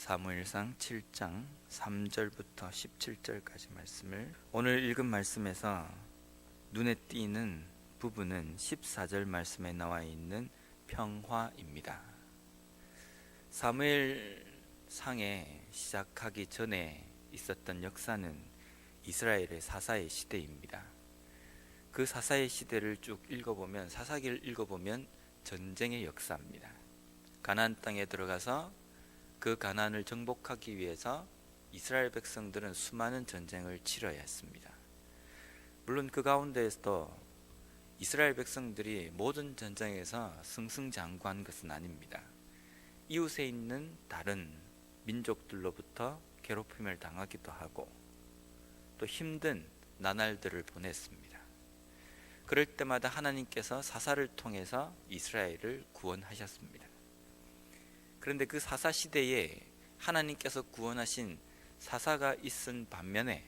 사무엘상 7장 3절부터 17절까지 말씀을 오늘 읽은 말씀에서 눈에 띄는 부분은 14절 말씀에 나와 있는 평화입니다. 사무엘상에 시작하기 전에 있었던 역사는 이스라엘의 사사의 시대입니다. 그 사사의 시대를 쭉 읽어보면, 사사기를 읽어보면 전쟁의 역사입니다. 가나안 땅에 들어가서 그 가나안을 정복하기 위해서 이스라엘 백성들은 수많은 전쟁을 치러야 했습니다. 물론 그 가운데에서도 이스라엘 백성들이 모든 전쟁에서 승승장구한 것은 아닙니다. 이웃에 있는 다른 민족들로부터 괴롭힘을 당하기도 하고 또 힘든 나날들을 보냈습니다. 그럴 때마다 하나님께서 사사를 통해서 이스라엘을 구원하셨습니다. 그런데 그 사사 시대에 하나님께서 구원하신 사사가 있은 반면에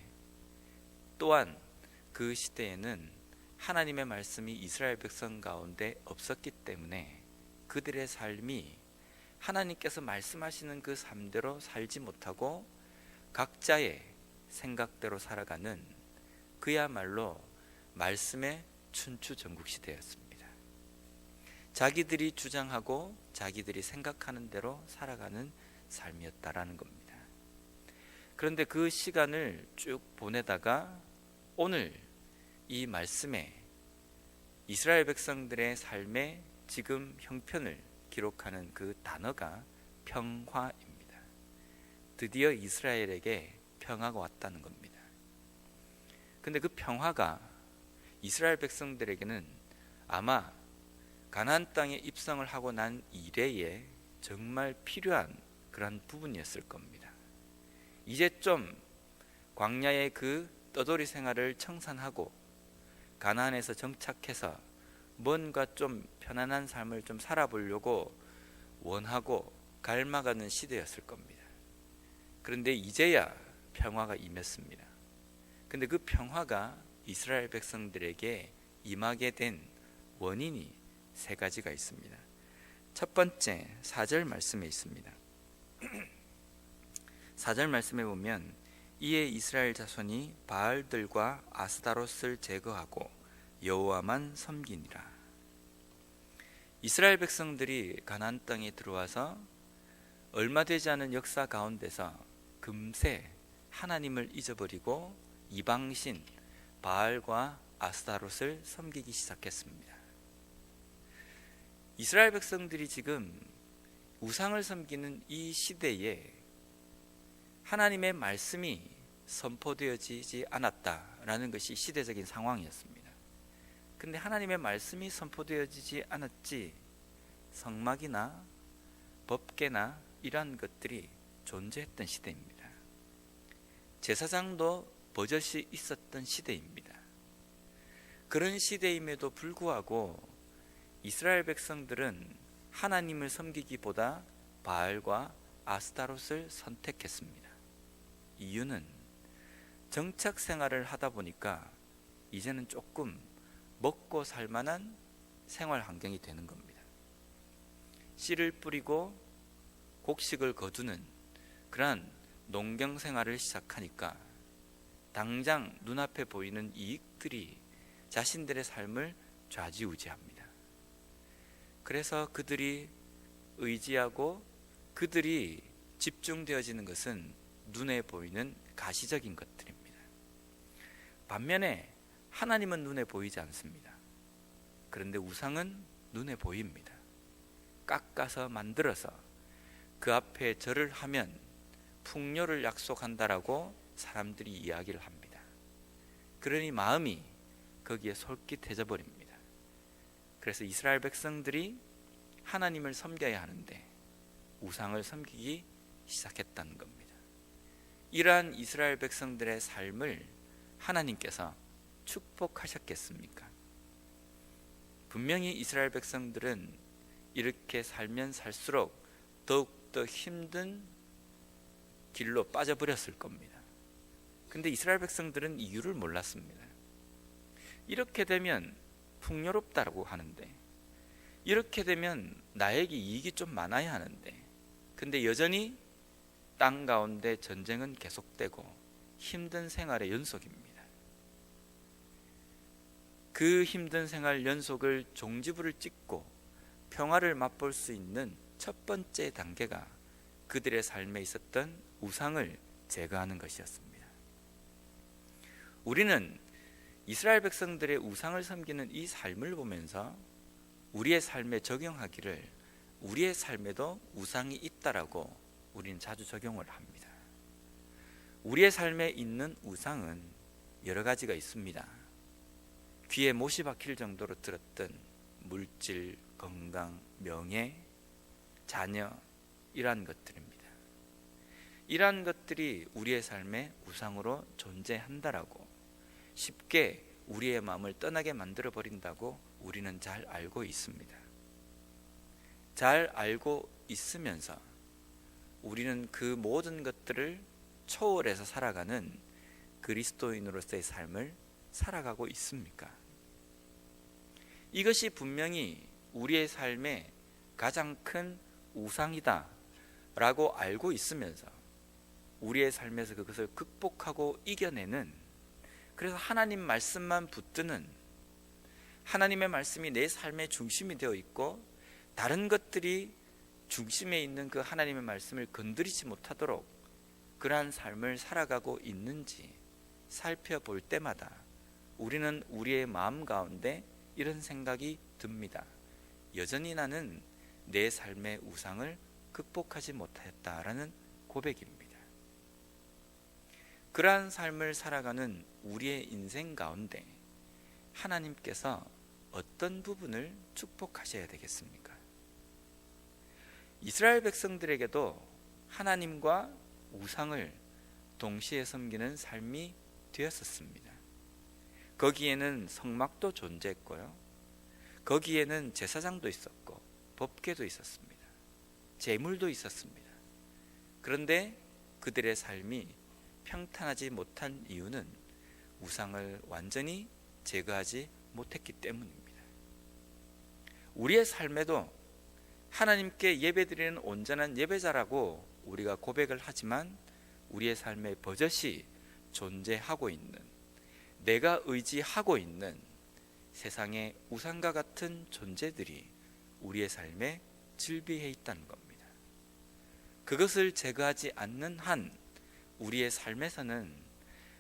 또한 그 시대에는 하나님의 말씀이 이스라엘 백성 가운데 없었기 때문에 그들의 삶이 하나님께서 말씀하시는 그 삶대로 살지 못하고 각자의 생각대로 살아가는 그야말로 말씀의 춘추전국 시대였습니다. 자기들이 주장하고 자기들이 생각하는 대로 살아가는 삶이었다라는 겁니다. 그런데 그 시간을 쭉 보내다가 오늘 이 말씀에 이스라엘 백성들의 삶의 지금 형편을 기록하는 그 단어가 평화입니다. 드디어 이스라엘에게 평화가 왔다는 겁니다. 근데 그 평화가 이스라엘 백성들에게는 아마 가나안 땅에 입성을 하고 난 이래에 정말 필요한 그런 부분이었을 겁니다. 이제 좀 광야의 그 떠돌이 생활을 청산하고 가나안에서 정착해서 뭔가 좀 편안한 삶을 좀 살아보려고 원하고 갈망하는 시대였을 겁니다. 그런데 이제야 평화가 임했습니다. 근데 그 평화가 이스라엘 백성들에게 임하게 된 원인이 세 가지가 있습니다. 첫 번째, 4절 말씀에 있습니다. 4절 말씀에 보면 이에 이스라엘 자손이 바알들과 아스다롯을 제거하고 여호와만 섬기니라. 이스라엘 백성들이 가나안 땅에 들어와서 얼마 되지 않은 역사 가운데서 금세 하나님을 잊어버리고 이방신 바알과 아스다롯을 섬기기 시작했습니다. 이스라엘 백성들이 지금 우상을 섬기는 이 시대에 하나님의 말씀이 선포되어지지 않았다라는 것이 시대적인 상황이었습니다. 근데 하나님의 말씀이 선포되어지지 않았지 성막이나 법궤나 이러한 것들이 존재했던 시대입니다. 제사장도 버젓이 있었던 시대입니다. 그런 시대임에도 불구하고 이스라엘 백성들은 하나님을 섬기기보다 바알과 아스타롯을 선택했습니다. 이유는 정착 생활을 하다 보니까 이제는 조금 먹고 살만한 생활 환경이 되는 겁니다. 씨를 뿌리고 곡식을 거두는 그러한 농경 생활을 시작하니까 당장 눈앞에 보이는 이익들이 자신들의 삶을 좌지우지합니다. 그래서 그들이 의지하고 그들이 집중되어지는 것은 눈에 보이는 가시적인 것들입니다. 반면에 하나님은 눈에 보이지 않습니다. 그런데 우상은 눈에 보입니다. 깎아서 만들어서 그 앞에 절을 하면 풍요를 약속한다라고 사람들이 이야기를 합니다. 그러니 마음이 거기에 솔깃해져 버립니다. 그래서 이스라엘 백성들이 하나님을 섬겨야 하는데 우상을 섬기기 시작했다는 겁니다. 이러한 이스라엘 백성들의 삶을 하나님께서 축복하셨겠습니까? 분명히 이스라엘 백성들은 이렇게 살면 살수록 더욱더 힘든 길로 빠져버렸을 겁니다. 근데 이스라엘 백성들은 이유를 몰랐습니다. 이렇게 되면 풍요롭다고 하는데, 이렇게 되면 나에게 이익이 좀 많아야 하는데, 근데 여전히 땅 가운데 전쟁은 계속되고 힘든 생활의 연속입니다. 그 힘든 생활 연속을 종지부를 찍고 평화를 맛볼 수 있는 첫 번째 단계가 그들의 삶에 있었던 우상을 제거하는 것이었습니다. 우리는 이스라엘 백성들의 우상을 섬기는 이 삶을 보면서 우리의 삶에 적용하기를 우리의 삶에도 우상이 있다라고 우리는 자주 적용을 합니다. 우리의 삶에 있는 우상은 여러 가지가 있습니다. 귀에 못이 박힐 정도로 들었던 물질, 건강, 명예, 자녀, 이러한 것들입니다. 이러한 것들이 우리의 삶에 우상으로 존재한다라고 쉽게 우리의 마음을 떠나게 만들어 버린다고 우리는 잘 알고 있습니다. 잘 알고 있으면서 우리는 그 모든 것들을 초월해서 살아가는 그리스도인으로서의 삶을 살아가고 있습니까? 이것이 분명히 우리의 삶의 가장 큰 우상이다 라고 알고 있으면서 우리의 삶에서 그것을 극복하고 이겨내는, 그래서 하나님 말씀만 붙드는, 하나님의 말씀이 내 삶의 중심이 되어 있고 다른 것들이 중심에 있는 그 하나님의 말씀을 건드리지 못하도록 그러한 삶을 살아가고 있는지 살펴볼 때마다 우리는 우리의 마음 가운데 이런 생각이 듭니다. 여전히 나는 내 삶의 우상을 극복하지 못했다라는 고백입니다. 그러한 삶을 살아가는 우리의 인생 가운데 하나님께서 어떤 부분을 축복하셔야 되겠습니까? 이스라엘 백성들에게도 하나님과 우상을 동시에 섬기는 삶이 되었었습니다. 거기에는 성막도 존재했고요, 거기에는 제사장도 있었고 법궤도 있었습니다. 제물도 있었습니다. 그런데 그들의 삶이 평탄하지 못한 이유는 우상을 완전히 제거하지 못했기 때문입니다. 우리의 삶에도 하나님께 예배드리는 온전한 예배자라고 우리가 고백을 하지만 우리의 삶에 버젓이 존재하고 있는, 내가 의지하고 있는 세상의 우상과 같은 존재들이 우리의 삶에 즐비해 있다는 겁니다. 그것을 제거하지 않는 한 우리의 삶에서는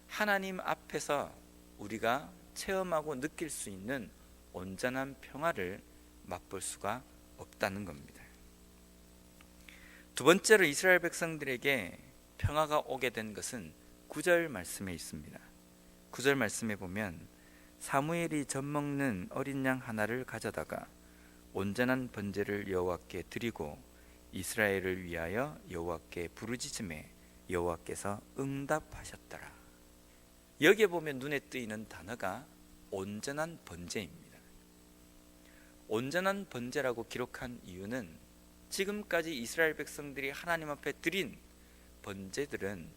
하나님 앞에서 우리가 체험하고 느낄 수 있는 온전한 평화를 맛볼 수가 없다는 겁니다. 두 번째로 이스라엘 백성들에게 평화가 오게 된 것은 9절 말씀에 있습니다. 9절 말씀에 보면 사무엘이 젖먹는 어린 양 하나를 가져다가 온전한 번제를 여호와께 드리고 이스라엘을 위하여 여호와께 부르짖음에 여호와께서 응답하셨더라. 여기에 보면 눈에 띄는 단어가 온전한 번제입니다. 온전한 번제라고 기록한 이유는 지금까지 이스라엘 백성들이 하나님 앞에 드린 번제들은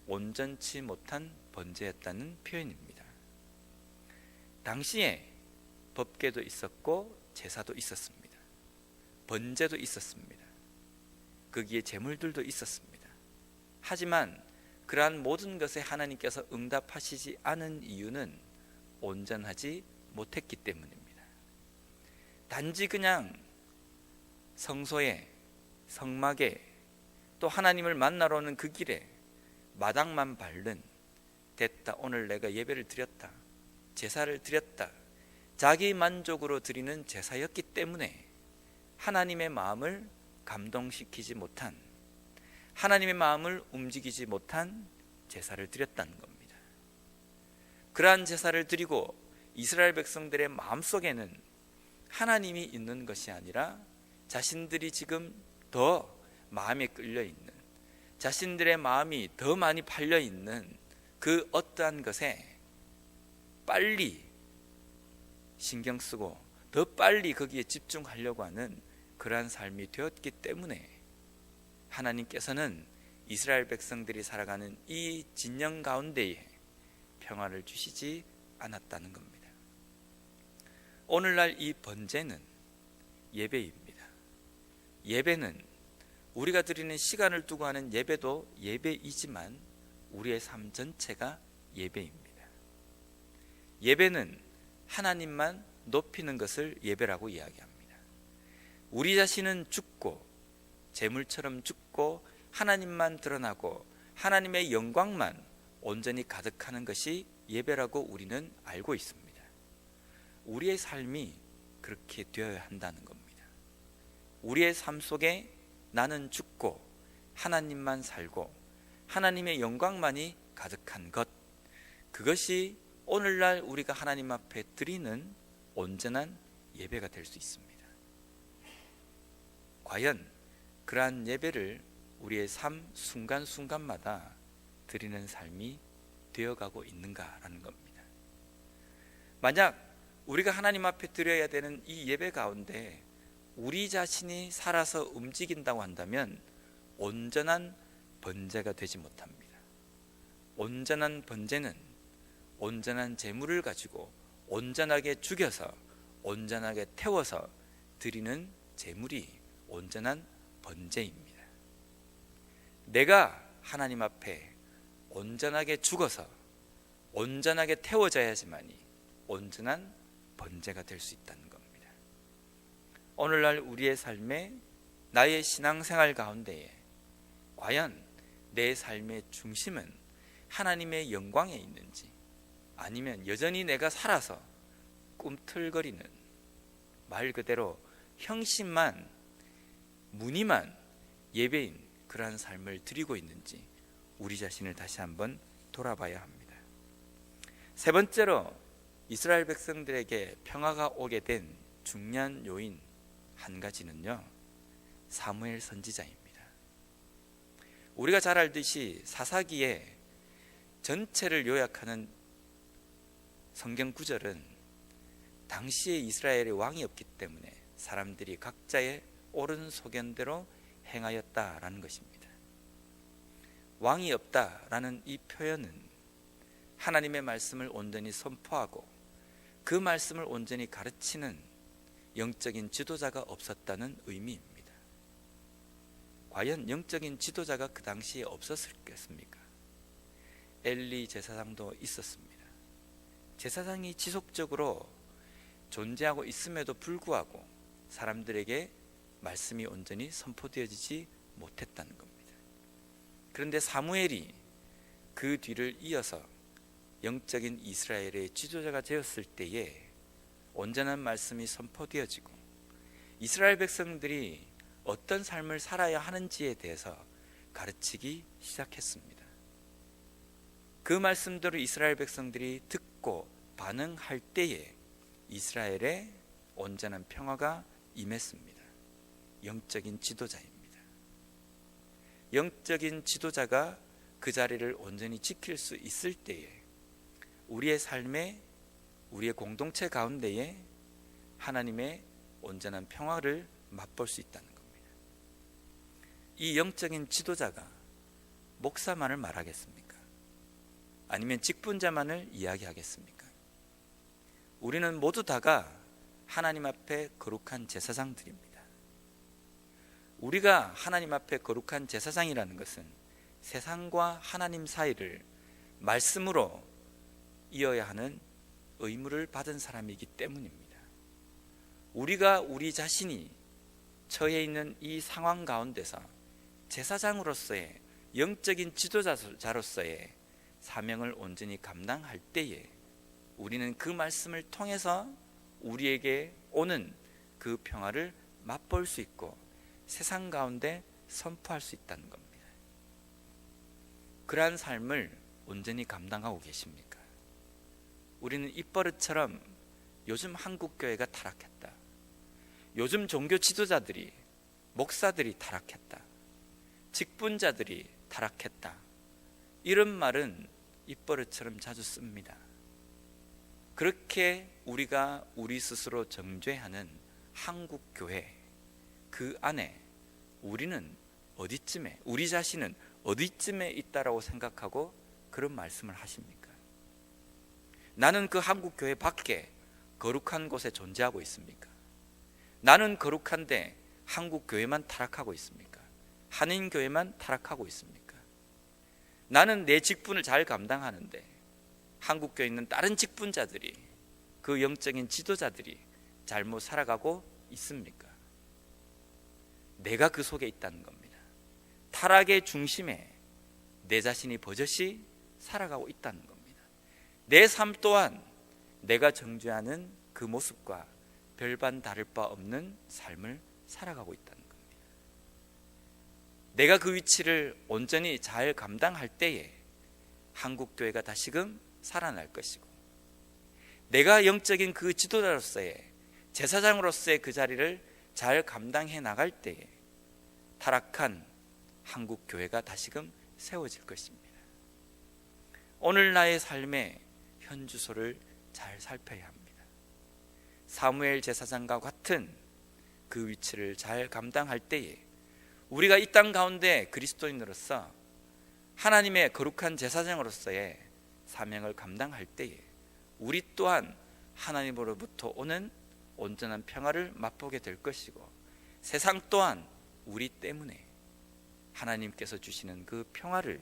온전치 못한 번제였다는 표현입니다. 당시에 법궤도 있었고 제사도 있었습니다. 번제도 있었습니다. 거기에 제물들도 있었습니다. 하지만 그러한 모든 것에 하나님께서 응답하시지 않은 이유는 온전하지 못했기 때문입니다. 단지 그냥 성소에, 성막에, 또 하나님을 만나러 오는 그 길에 마당만 밟는, 됐다, 오늘 내가 예배를 드렸다, 제사를 드렸다, 자기 만족으로 드리는 제사였기 때문에 하나님의 마음을 감동시키지 못한, 하나님의 마음을 움직이지 못한 제사를 드렸다는 겁니다. 그러한 제사를 드리고 이스라엘 백성들의 마음속에는 하나님이 있는 것이 아니라 자신들이 지금 더 마음에 끌려 있는, 자신들의 마음이 더 많이 팔려 있는 그 어떠한 것에 빨리 신경 쓰고 더 빨리 거기에 집중하려고 하는 그러한 삶이 되었기 때문에 하나님께서는 이스라엘 백성들이 살아가는 이 진영 가운데에 평화를 주시지 않았다는 겁니다. 오늘날 이 번제는 예배입니다. 예배는 우리가 드리는 시간을 두고 하는 예배도 예배이지만 우리의 삶 전체가 예배입니다. 예배는 하나님만 높이는 것을 예배라고 이야기합니다. 우리 자신은 죽고 재물처럼 죽고 하나님만 드러나고 하나님의 영광만 온전히 가득하는 것이 예배라고 우리는 알고 있습니다. 우리의 삶이 그렇게 되어야 한다는 겁니다. 우리의 삶 속에 나는 죽고 하나님만 살고 하나님의 영광만이 가득한 것, 그것이 오늘날 우리가 하나님 앞에 드리는 온전한 예배가 될 수 있습니다. 과연 그러한 예배를 우리의 삶 순간순간마다 드리는 삶이 되어가고 있는가라는 겁니다. 만약 우리가 하나님 앞에 드려야 되는 이 예배 가운데 우리 자신이 살아서 움직인다고 한다면 온전한 번제가 되지 못합니다. 온전한 번제는 온전한 재물을 가지고 온전하게 죽여서 온전하게 태워서 드리는 재물이 온전한 번제입니다. 내가 하나님 앞에 온전하게 죽어서 온전하게 태워져야지만이 온전한 번제가 될 수 있다는 겁니다. 오늘날 우리의 삶에 나의 신앙생활 가운데에 과연 내 삶의 중심은 하나님의 영광에 있는지, 아니면 여전히 내가 살아서 꿈틀거리는, 말 그대로 형식만 무늬만 예배인 그러한 삶을 드리고 있는지 우리 자신을 다시 한번 돌아봐야 합니다. 세 번째로 이스라엘 백성들에게 평화가 오게 된 중요한 요인 한 가지는요, 사무엘 선지자입니다. 우리가 잘 알듯이 사사기의 전체를 요약하는 성경 구절은 당시에 이스라엘의 왕이 없기 때문에 사람들이 각자의 옳은 소견대로 행하였다라는 것입니다. 왕이 없다라는 이 표현은 하나님의 말씀을 온전히 선포하고 그 말씀을 온전히 가르치는 영적인 지도자가 없었다는 의미입니다. 과연 영적인 지도자가 그 당시에 없었겠습니까? 엘리 제사장도 있었습니다. 제사장이 지속적으로 존재하고 있음에도 불구하고 사람들에게 말씀이 온전히 선포되어지지 못했다는 겁니다. 그런데 사무엘이 그 뒤를 이어서 영적인 이스라엘의 지도자가 되었을 때에 온전한 말씀이 선포되어지고 이스라엘 백성들이 어떤 삶을 살아야 하는지에 대해서 가르치기 시작했습니다. 그 말씀대로 이스라엘 백성들이 듣고 반응할 때에 이스라엘의 온전한 평화가 임했습니다. 영적인 지도자입니다. 영적인 지도자가 그 자리를 온전히 지킬 수 있을 때에 우리의 삶에, 우리의 공동체 가운데에 하나님의 온전한 평화를 맛볼 수 있다는 겁니다. 이 영적인 지도자가 목사만을 말하겠습니까? 아니면 직분자만을 이야기하겠습니까? 우리는 모두 다가 하나님 앞에 거룩한 제사장들입니다. 우리가 하나님 앞에 거룩한 제사장이라는 것은 세상과 하나님 사이를 말씀으로 이어야 하는 의무를 받은 사람이기 때문입니다. 우리가 우리 자신이 처해 있는 이 상황 가운데서 제사장으로서의 영적인 지도자로서의 사명을 온전히 감당할 때에 우리는 그 말씀을 통해서 우리에게 오는 그 평화를 맛볼 수 있고 세상 가운데 선포할 수 있다는 겁니다. 그러한 삶을 온전히 감당하고 계십니까? 우리는 입버릇처럼 요즘 한국교회가 타락했다, 요즘 종교 지도자들이, 목사들이 타락했다, 직분자들이 타락했다, 이런 말은 입버릇처럼 자주 씁니다. 그렇게 우리가 우리 스스로 정죄하는 한국교회, 그 안에 우리는 어디쯤에, 우리 자신은 어디쯤에 있다라고 생각하고 그런 말씀을 하십니까? 나는 그 한국교회 밖에 거룩한 곳에 존재하고 있습니까? 나는 거룩한데 한국교회만 타락하고 있습니까? 한인교회만 타락하고 있습니까? 나는 내 직분을 잘 감당하는데 한국교회에 있는 다른 직분자들이, 그 영적인 지도자들이 잘못 살아가고 있습니까? 내가 그 속에 있다는 겁니다. 타락의 중심에 내 자신이 버젓이 살아가고 있다는 겁니다. 내 삶 또한 내가 정죄하는 그 모습과 별반 다를 바 없는 삶을 살아가고 있다는 겁니다. 내가 그 위치를 온전히 잘 감당할 때에 한국교회가 다시금 살아날 것이고, 내가 영적인 그 지도자로서의, 제사장으로서의 그 자리를 잘 감당해 나갈 때에 타락한 한국교회가 다시금 세워질 것입니다. 오늘 나의 삶의 현주소를 잘 살펴야 합니다. 사무엘 제사장과 같은 그 위치를 잘 감당할 때에 우리가 이 땅 가운데 그리스도인으로서 하나님의 거룩한 제사장으로서의 사명을 감당할 때에 우리 또한 하나님으로부터 오는 온전한 평화를 맛보게 될 것이고, 세상 또한 우리 때문에 하나님께서 주시는 그 평화를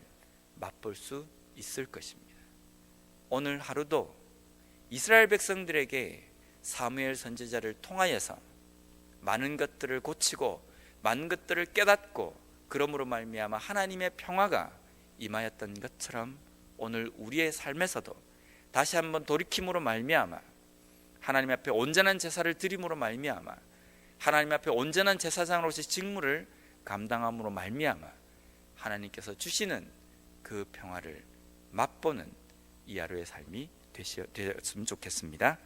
맛볼 수 있을 것입니다. 오늘 하루도 이스라엘 백성들에게 사무엘 선지자를 통하여서 많은 것들을 고치고 많은 것들을 깨닫고, 그러므로 말미암아 하나님의 평화가 임하였던 것처럼 오늘 우리의 삶에서도 다시 한번 돌이킴으로 말미암아 하나님 앞에 온전한 제사를 드림으로 말미암아 하나님 앞에 온전한 제사장으로서의 직무를 감당함으로 말미암아 하나님께서 주시는 그 평화를 맛보는 이 하루의 삶이 되었으면 좋겠습니다.